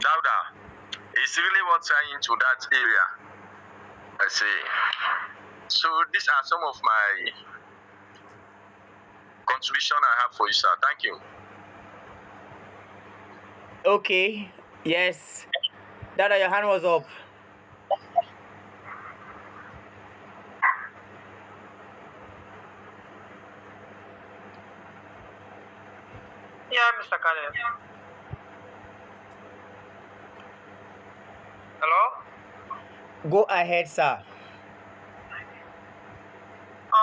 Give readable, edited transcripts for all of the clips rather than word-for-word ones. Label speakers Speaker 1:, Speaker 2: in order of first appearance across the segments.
Speaker 1: Dauda is really what trying into that area. I see. So these are some of my contribution I have for you, sir. Thank you.
Speaker 2: Okay. Yes. Dada, your hand was up.
Speaker 3: Yeah, Mr. Kane. Hello?
Speaker 2: Go ahead, sir.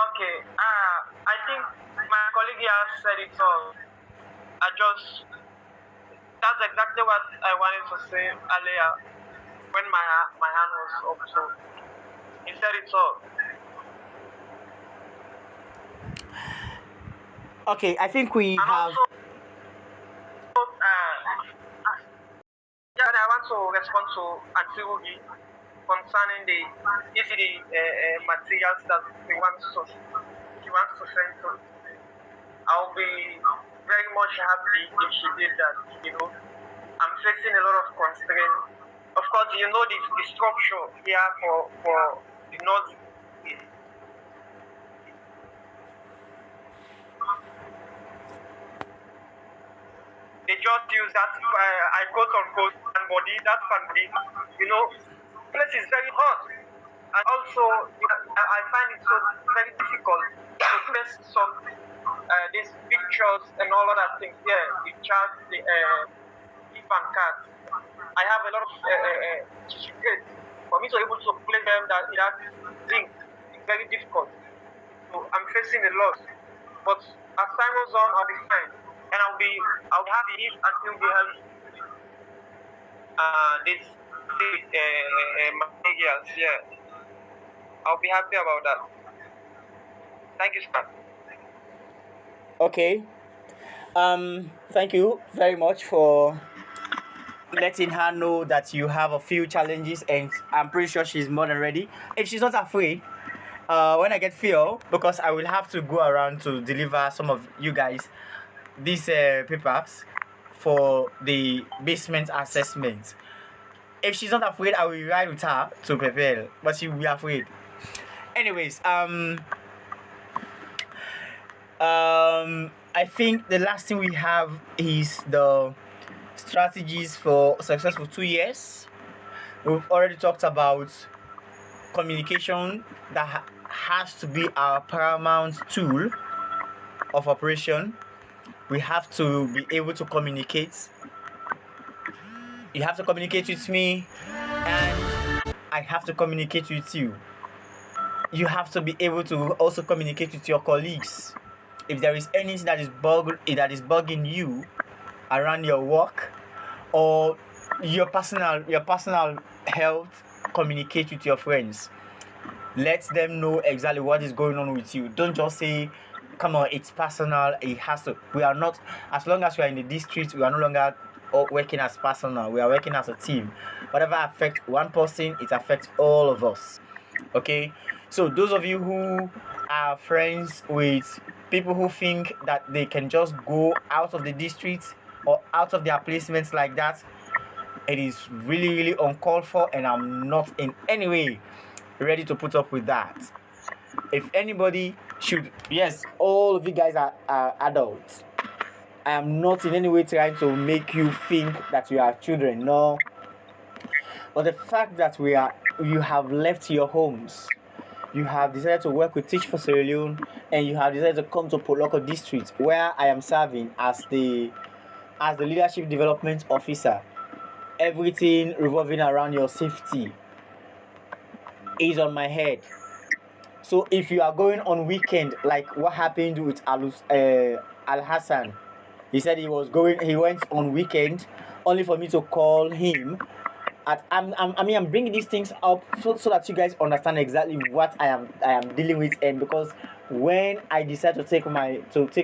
Speaker 3: Okay. I think my colleague here said it all. That's exactly what I wanted to say earlier when my hand was up. So he said it all.
Speaker 2: Okay, I think we
Speaker 3: And
Speaker 2: have.
Speaker 3: also, yeah, I want to respond to Auntie Ruby concerning the materials that she wants to send to. I'll be very much happy if she did that. I'm facing a lot of constraints. Of course, the structure here for the North. They just use that, I quote unquote, fan body, that fan body, place is very hot. And also, I find it so very difficult to place some, these pictures and all other things here, the chart, the if and card. I have a lot of certificates. For me to able to place them, that thing is very difficult. So I'm facing a lot. But as time goes on, I'll be fine. And I'll be happy if until we have this materials. Yeah, I'll be happy about that. Thank you, sir.
Speaker 2: Okay. Thank you very much for letting her know that you have a few challenges, and I'm pretty sure she's more than ready. If she's not afraid, when I get feel, because I will have to go around to deliver some of you guys these papers for the basement assessment. If she's not afraid, I will ride with her to prepare, but she will be afraid. Anyways, I think the last thing we have is the strategies for successful 2 years. We've already talked about communication that has to be our paramount tool of operation. We have to be able to communicate. You have to communicate with me, and I have to communicate with you. You have to be able to also communicate with your colleagues. If there is anything that is bugging you around your work or your personal health, communicate with your friends. Let them know exactly what is going on with you. Don't just say, come on, it's personal, it has to. We are not, as long as we are in the district, we are no longer working as personal, we are working as a team. Whatever affects one person, it affects all of us. Okay, so those of you who are friends with people who think that they can just go out of the district or out of their placements like that, it is really really uncalled for, and I'm not in any way ready to put up with that. If anybody should, yes, all of you guys are adults. I am not in any way trying to make you think that you are children, no. But the fact that you have left your homes, you have decided to work with Teach for Sierra Leone, and you have decided to come to Loko district where I am serving as the leadership development officer. Everything revolving around your safety is on my head. So if you are going on weekend, like what happened with Al Hassan, he said he went on weekend only for me to call him. I'm bringing these things up so that you guys understand exactly what I am dealing with, and because when I decide to take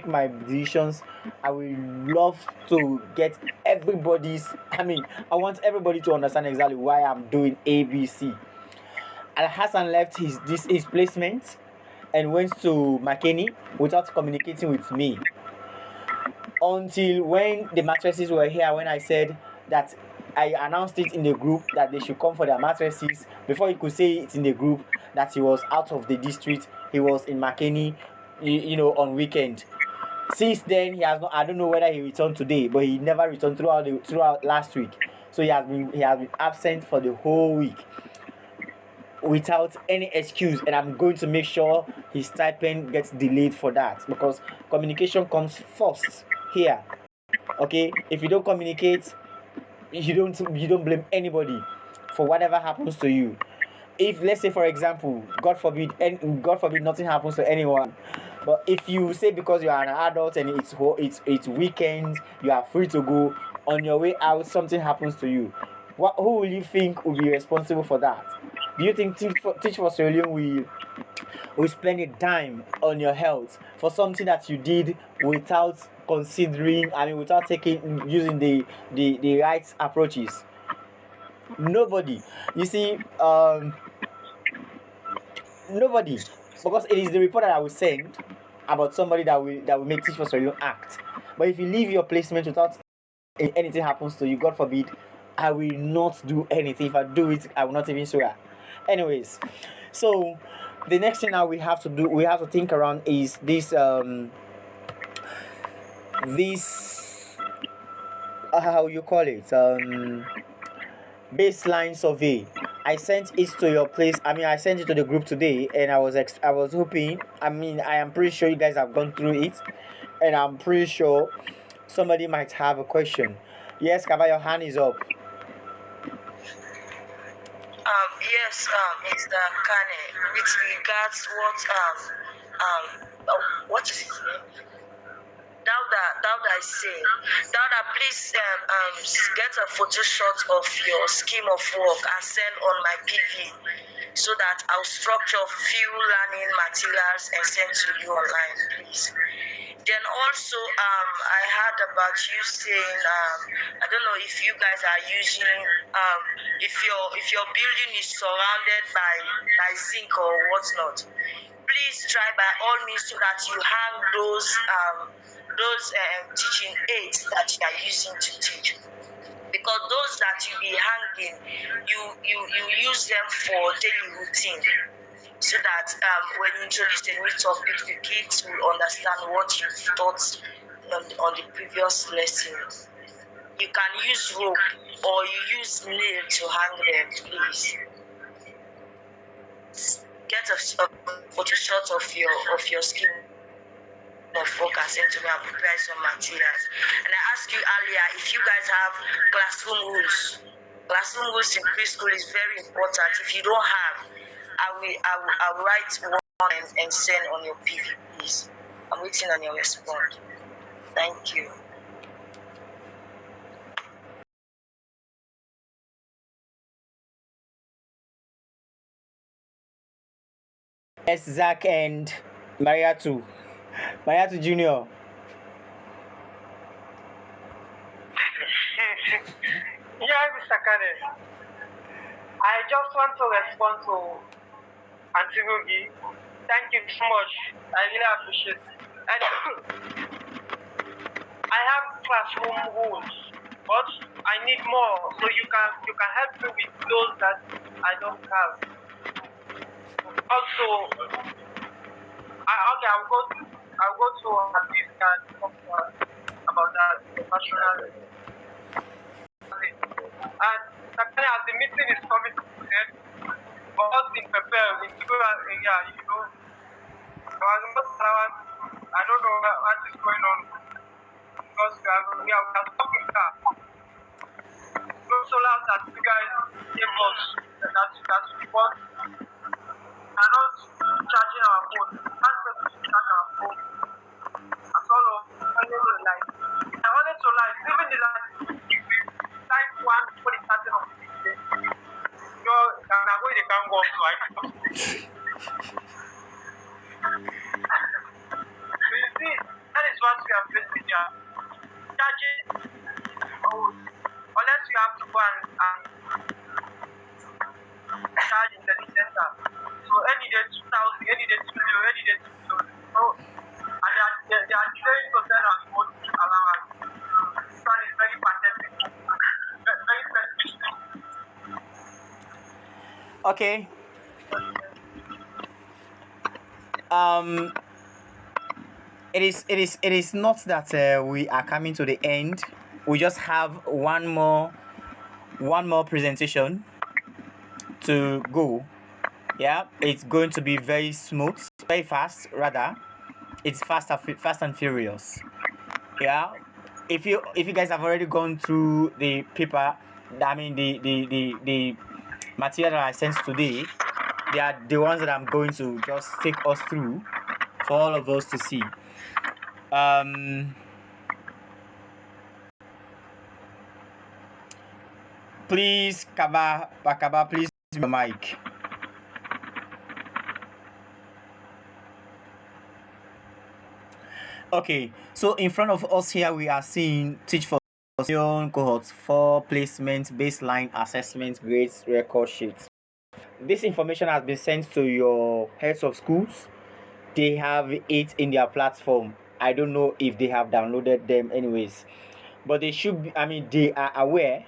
Speaker 2: my decisions, I will love to get everybody's. I want everybody to understand exactly why I'm doing ABC. Al Hassan left his placement and went to McKinney without communicating with me until when the mattresses were here, when I said that I announced it in the group that they should come for their mattresses. Before he could say it in the group that he was out of the district, he was in McKinney, on weekend. Since then, he has not. I don't know whether he returned today, but he never returned throughout last week. So he has been absent for the whole week without any excuse, and I'm going to make sure his stipend gets delayed for that, because communication comes first here. Okay, if you don't communicate, you don't blame anybody for whatever happens to you. If, let's say, for example, god forbid nothing happens to anyone, but if you say because you are an adult and it's weekends, you are free to go, on your way out something happens to you, who will you think will be responsible for that? Do you think Teach for Sierra Leone will spend a dime on your health for something that you did without considering, without using the right approaches? Nobody. You see, nobody, because it is the report that I will send about somebody that will make Teach for Sierra Leone act. But if you leave your placement without anything happens to you, God forbid, I will not do anything. If I do it, I will not even swear. Anyways, so the next thing now we have to think around is this how you call it, baseline survey. I sent it to your place. I sent it to the group today, and I was hoping. I am pretty sure you guys have gone through it, and I'm pretty sure somebody might have a question. Yes, Kaba, your hand is up.
Speaker 4: Yes, Mr. Kane, with regards what is his name? Dauda is saying. Dauda, please get a photo shot of your scheme of work and send on my PV so that I'll structure few learning materials and send to you online, please. Then also, I heard about you saying, I don't know if you guys are using, if your building is surrounded by zinc or whatnot. Please try by all means so that you hang those teaching aids that you are using to teach, because those that you be hanging, you use them for daily routine, so that when you introduce a new topic, the kids will understand what you taught on the previous lesson. You can use rope or you use nail to hang them, please. Get a photo shot of your scheme of work and send to me and prepare some materials. And I asked you earlier if you guys have classroom rules. Classroom rules in preschool is very important. If you don't have, I will write one and send on your PV, please. I'm waiting on your response. Thank you.
Speaker 2: Yes, Zach and Mariatu Junior.
Speaker 3: Yeah, Mr. Kane. I just want to respond to Auntie Rugi. Thank you so much. I really appreciate it. And I have classroom rules, but I need more. So you can help me with those that I don't have. Also, I'll go to Habib and talk to her about that national. And secondly, as the meeting is coming to an end, for us in prepare in rural area, I don't know what is going on because we are stuck in car. No solar that you guys gave us that we want. We are not charging our phone. Can't charge our phone. That's all of the light. I wanted to light, even the light, light one for the starting of the day. And I'm going to can go up to I so you see, that is what we are facing here. Charging, unless you have to go and charge in the center. So any day 2,000, any day 2 million, any day 2 million. So, and they are trying to send us both allowance. This one is very pathetic.
Speaker 2: Okay. Um, it is not that we are coming to the end. We just have one more presentation to go. Yeah, it's going to be very smooth, very fast rather. It's fast and furious. Yeah, if you guys have already gone through the paper, I mean the material that I sent today, they are the ones that I'm going to just take us through for all of us to see. Um, please, Bakaba, please use your mic. Okay, so in front of us here we are seeing teach for cohort 4 placement baseline assessment grades record sheet. This information has been sent to your heads of schools. They have it in their platform. I don't know if they have downloaded them anyways, but they should be, I mean they are aware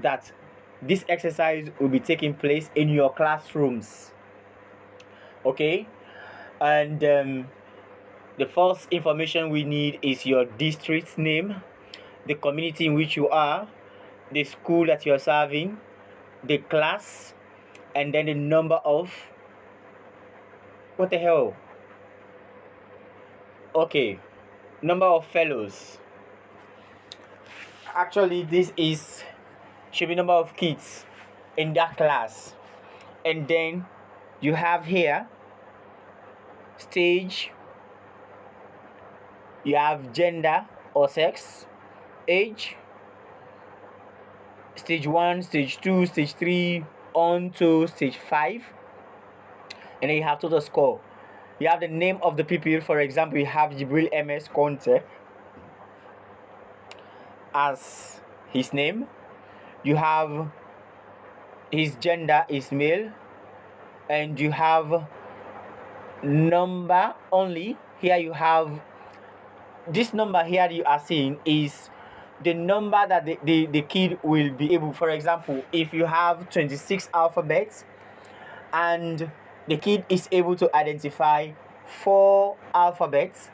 Speaker 2: that this exercise will be taking place in your classrooms. Okay, and the first information we need is your district name, the community in which you are, the school that you are serving, the class, and then the number of what the hell? Okay, number of fellows. Actually, this is should be number of kids in that class, and then you have here stage, you have gender or sex, age, stage 1, stage 2, stage 3 on to stage 5, and then you have total score. You have the name of the pupil. For example, you have Jibril MS Conte as his name. You have his gender is male, and you have number only. Here you have this number here you are seeing is the number that the kid will be able. For example, if you have 26 alphabets and the kid is able to identify 4 alphabets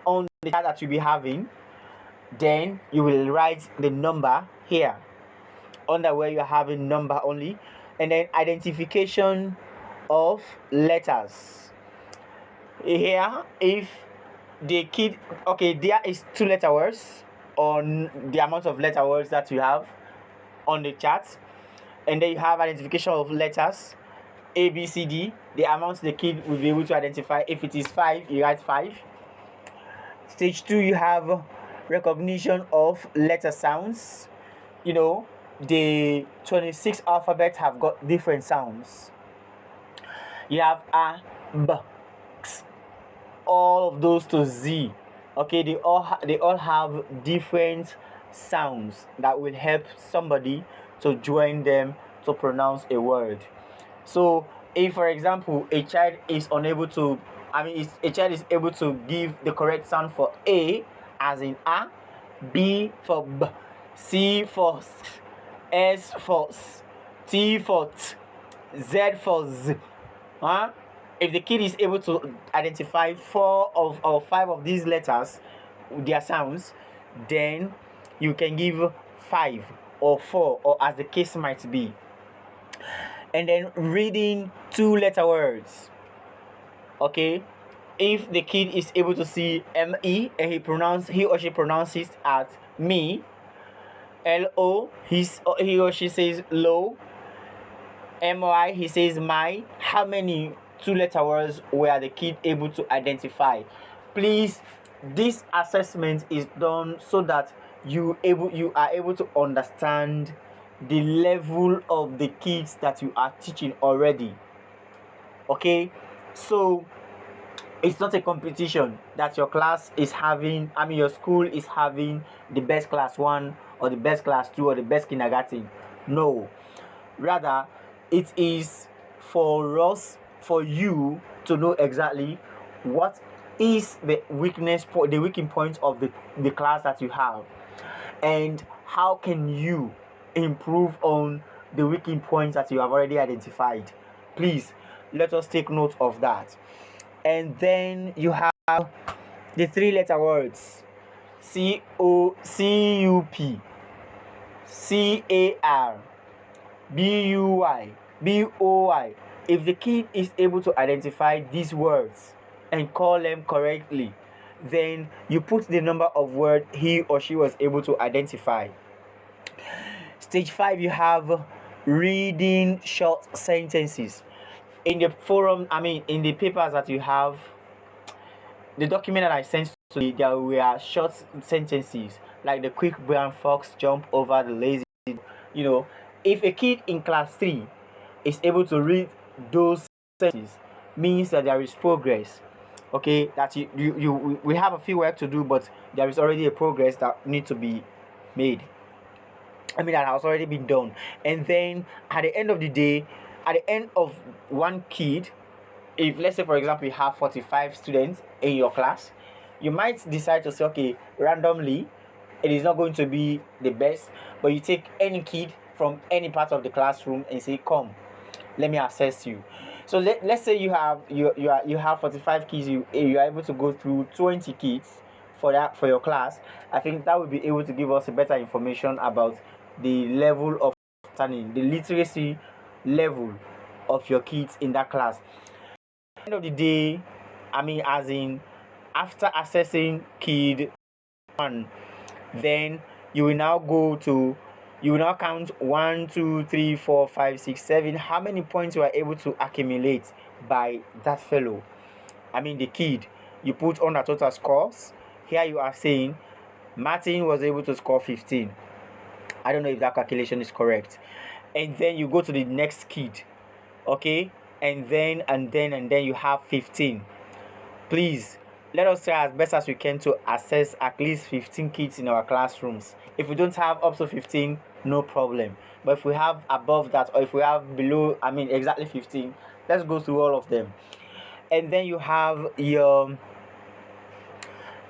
Speaker 2: on the chart that you'll be having, then you will write the number here under where you're having number only, and then identification of letters here. If the kid, okay, there is 2 letter words on the amount of letter words that you have on the chart, and then you have identification of letters A, B, C, D, the amount the kid will be able to identify. If it is 5, you write 5. Stage 2, you have recognition of letter sounds. You know, the 26 alphabets have got different sounds. You have A, B, X, all of those to Z. Okay, they all have different sounds that will help somebody to join them to pronounce a word. So if for example a child is unable to, a child is able to give the correct sound for A as in A, B for B, C for S, for S, T for T, Z for Z. If the kid is able to identify 4 of or 5 of these letters, their sounds, then you can give 5 or 4 or as the case might be. And then reading 2 letter words. Okay, if the kid is able to see ME and he or she pronounces as me, LO he or she says low, MY he says my, how many 2 letter words were the kid able to identify? Please, this assessment is done so that you are able to understand the level of the kids that you are teaching already. Okay, so it's not a competition that your class is having, your school is having the best class 1 or the best class 2 or the best kindergarten. No, rather it is for you to know exactly what is the weakening point of the class that you have, and how can you improve on the weakening points that you have already identified. Please let us take note of that. And then you have the 3-letter words COUP, CAR, BOY. If the kid is able to identify these words and call them correctly, then you put the number of words he or she was able to identify. Stage 5, you have reading short sentences. In the forum, in the papers that you have, the document that I sent to you, there were short sentences like the quick brown fox jump over the lazy. If a kid in class 3 is able to read those sentences, means that there is progress. Okay, that we have a few work to do, but there is already a progress that needs to be made. That has already been done. And then at the end of the day, at the end of one kid, if let's say for example you have 45 students in your class, you might decide to say, okay, randomly, it is not going to be the best, but you take any kid from any part of the classroom and say, come, let me assess you. So let's say you have 45 kids, you are able to go through 20 kids for your class. I think that will be able to give us a better information about the level of understanding, the literacy level of your kids in that class. At the end of the day, as in after assessing kid 1, then you will now count 1, 2, 3, 4, 5, 6, 7. How many points you are able to accumulate by that fellow, the kid. You put on the total scores. Here you are saying Martin was able to score 15. I don't know if that calculation is correct. And then you go to the next kid, okay, and then you have 15. Please let us try as best as we can to assess at least 15 kids in our classrooms. If we don't have up to 15, no problem. But if we have above that, or if we have below, exactly 15, let's go through all of them. And then you have your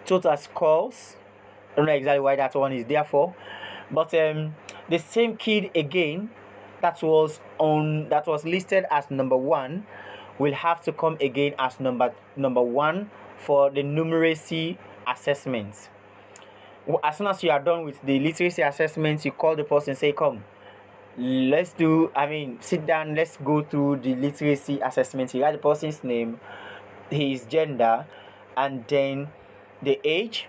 Speaker 2: total scores. I don't know exactly why that one is there for, but the same kid again that was listed as number 1 will have to come again as number 1 for the numeracy assessment. As soon as you are done with the literacy assessment, you call the person and say, come, let's do, sit down, let's go through the literacy assessment. You write the person's name, his gender, and then the age,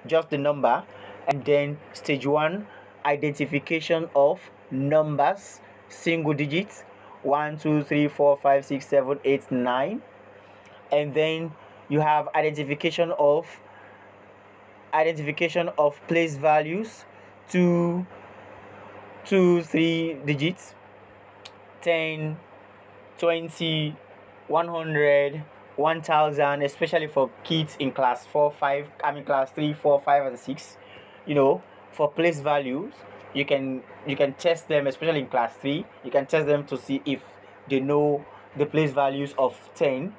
Speaker 2: just the number, and then stage 1, identification of numbers, single digits, 1, 2, 3, 4, 5, 6, 7, 8, 9. And then you have identification of place values, 2, 3 digits, 10, 20, 100, 1000, especially for kids in class 4, 5, class 3, 4, 5, and 6. For place values, you can test them, especially in class 3. You can test them to see if they know the place values of 10.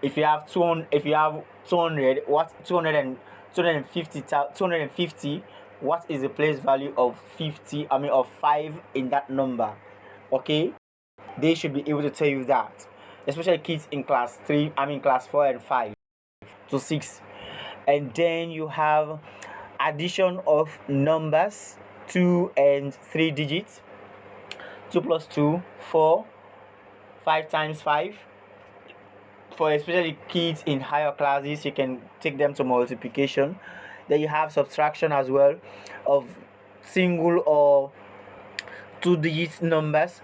Speaker 2: If you have 200, what 250, what is the place value of 50, of 5 in that number? Okay, they should be able to tell you that, especially kids in class 3, class 4 and 5 to 6. And then you have addition of numbers, 2 and 3 digits, 2 plus 2, 4, 5 times 5. For especially kids in higher classes, you can take them to multiplication. Then you have subtraction as well of single or 2 digit numbers.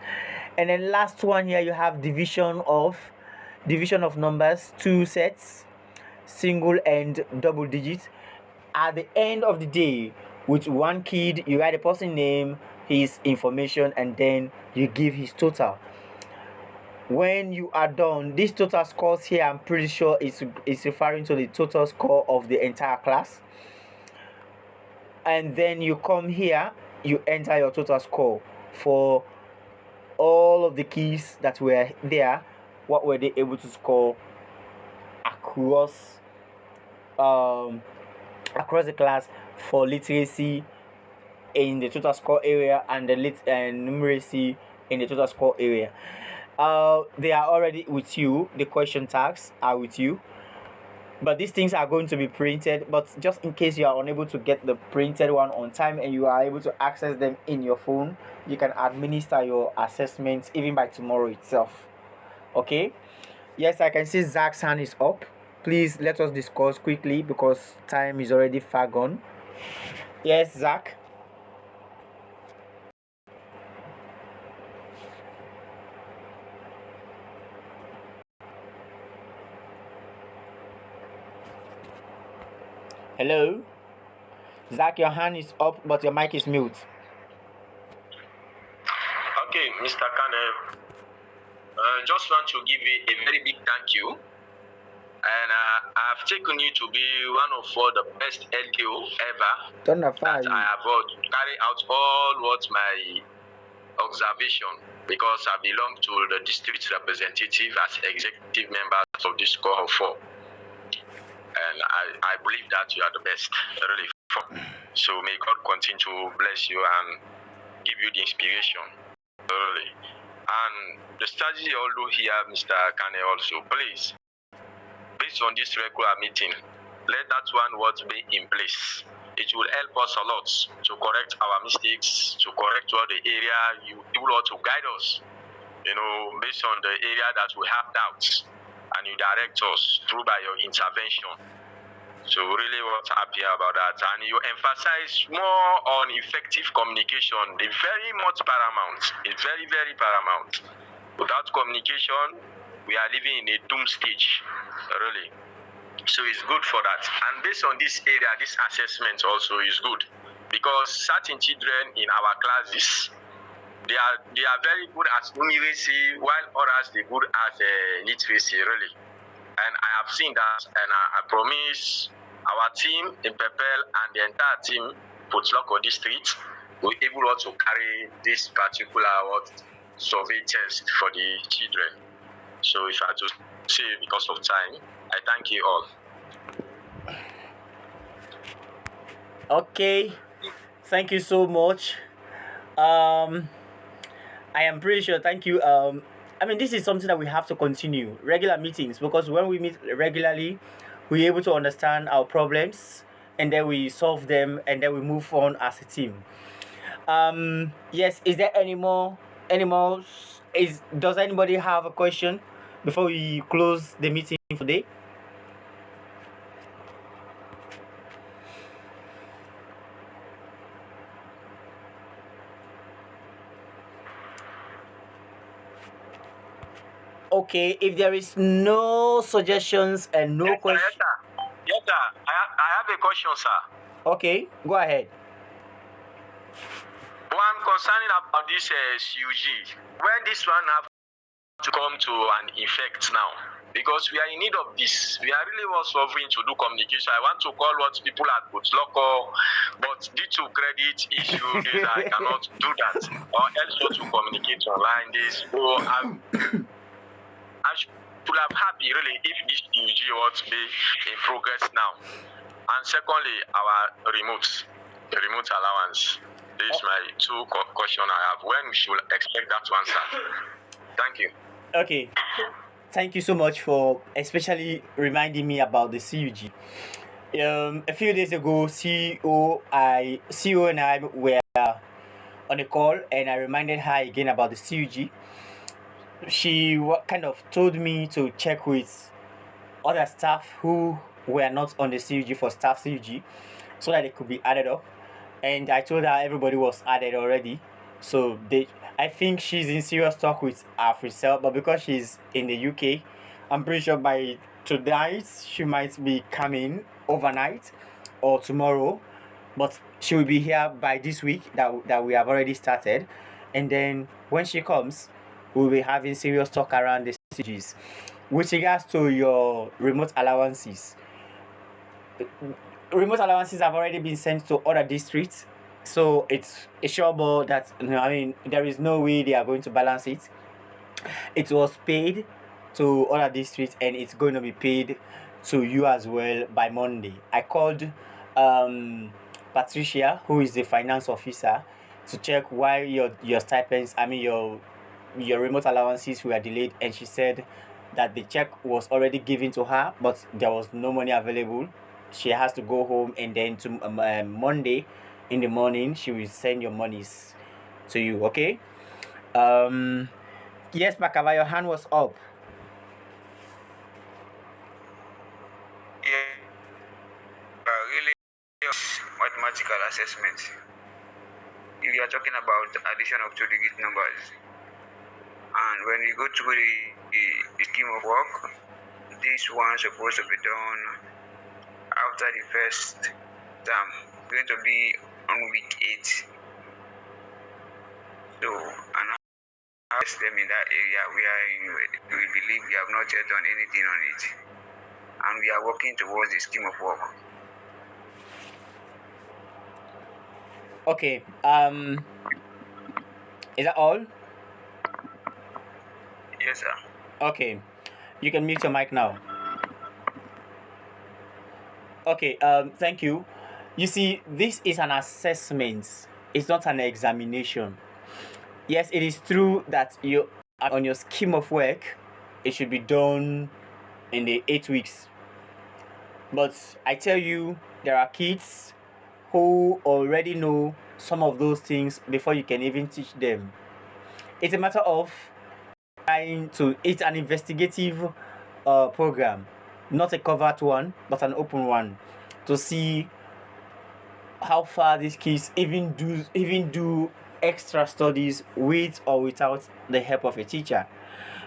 Speaker 2: And then last one here, you have division of numbers, 2 sets, single and double digits. At the end of the day, with one kid, you write the person's name, his information, and then you give his total. When you are done, this total scores here, I'm pretty sure is referring to the total score of the entire class. And then you come here, you enter your total score for all of the keys that were there. What were they able to score across the class for literacy in the total score area and the numeracy in the total score area. They are already with you. The question tags are with you, but these things are going to be printed. But just in case you are unable to get the printed one on time and you are able to access them in your phone, you can administer your assessments even by tomorrow itself. Okay. Yes, I can see Zach's hand is up. Please let us discuss quickly because time is already far gone. Yes, Zach. Hello? Zach, your hand is up, but your mic is mute.
Speaker 1: Okay, Mr. Kane, just want to give you a very big thank you. And I've taken you to be one of the best LKO ever that I have carried out all what my observation, because I belong to the district representative as executive members of this cohort 4. And I believe that you are the best, really. So may God continue to bless you and give you the inspiration, really. And the strategy although here, Mr. Kane, also, please, based on this regular meeting, let that one word be in place. It will help us a lot to correct our mistakes, to correct all the area you want to guide us, based on the area that we have doubts, and you direct us through by your intervention. So really was happy about that. And you emphasize more on effective communication. It's very much paramount. It's very, very paramount. Without communication, we are living in a doom stage, really. So it's good for that. And based on this area, this assessment also is good, because certain children in our classes, they are very good at numeracy, while others they good at literacy, really. And I have seen that, and I promise our team in Pepel and the entire team put Loko district will be able to carry this particular survey test for the children. So if I have to say because of time, I thank you all.
Speaker 2: Okay, thank you so much. I am pretty sure. Thank you. I mean, this is something that we have to continue regular meetings, because when we meet regularly, we're able to understand our problems and then we solve them and then we move on as a team. Yes. Is there any more? Does anybody have a question before we close the meeting today? Okay, if there is no suggestions and no questions.
Speaker 1: Yes, sir. I have a question, sir.
Speaker 2: Okay, go ahead.
Speaker 1: One concerning about this CUG. When this one have to come to an effect now, because we are in need of this. We are really well suffering to do communication. I want to call what people at Loko, but due to credit issues, I cannot do that. Or else not to communicate online. This I should have happy really if this CUG was be in progress now. And secondly, our the remote allowance. This is my two questions I have. When we should expect that to answer? Thank you.
Speaker 2: Okay. Thank you so much for especially reminding me about the CUG. A few days ago, CEO and I were on a call, and I reminded her again about the CUG. She kind of told me to check with other staff who were not on the CUG for staff CUG, so that they could be added up. And I told her everybody was added already. So I think she's in serious talk with Africell, but because she's in the UK, I'm pretty sure by tonight she might be coming overnight or tomorrow, but she will be here by this week that we have already started. And then when she comes, we'll be having serious talk around the CGs. With regards to your remote allowances have already been sent to other districts, so it's a sure ball that there is no way they are going to balance it. It was paid to other districts and it's going to be paid to you as well by Monday. I called Patricia, who is the finance officer, to check why your stipends, I mean your remote allowances were delayed, and she said that the check was already given to her, but there was no money available. She has to go home, and then to Monday in the morning she will send your monies to you. Okay. Yes, Makaba, your hand was up.
Speaker 5: Yeah, really mathematical assessment. If you are talking about addition of two-digit numbers, and when you go through the scheme of work, this one supposed to be done after the first term, going to be on week 8. So, and ask them in that area where we believe we have not yet done anything on it, and we are working towards the scheme of work.
Speaker 2: Okay. Is that all?
Speaker 5: Yes, sir.
Speaker 2: Okay. You can mute your mic now. Okay. Thank you. You see, this is an assessment. It's not an examination. Yes, it is true that you on your scheme of work, it should be done in the 8 weeks. But I tell you, there are kids who already know some of those things before you can even teach them. It's a matter of trying to. It's an investigative program, not a covert one, but an open one, to see how far these kids even do extra studies with or without the help of a teacher.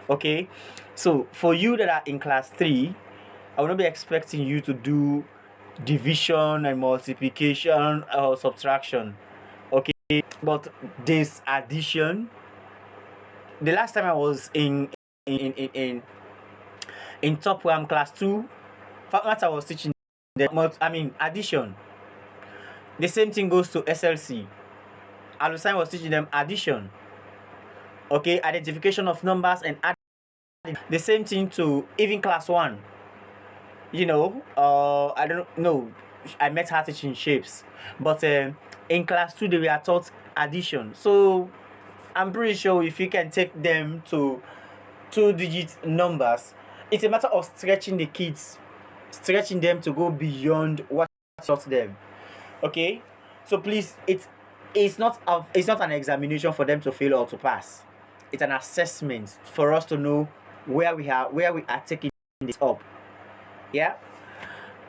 Speaker 2: Okay, so for you that are in class 3, I will not be expecting you to do division and multiplication or subtraction. Okay, but this addition, the last time I was in top one class 2, what I was teaching them, I mean addition. The same thing goes to SLC. Alusan was teaching them addition. Okay, identification of numbers and adding. The same thing to even class 1. I don't know. I met her teaching shapes, but in class 2 they were taught addition. So I'm pretty sure if you can take them to 2-digit numbers, it's a matter of stretching the kids, stretching them to go beyond what taught them. Okay, so please, it's not an examination for them to fail or to pass. It's an assessment for us to know where we are taking this up. Yeah.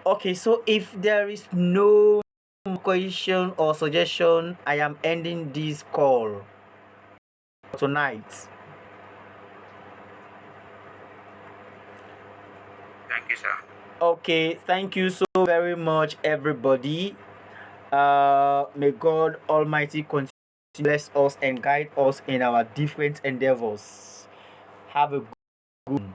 Speaker 2: Okay, so if there is no question or suggestion, I am ending this call tonight.
Speaker 5: Thank you, sir.
Speaker 2: Okay, thank you so very much, everybody. May God Almighty continue to bless us and guide us in our different endeavors. Have a good one.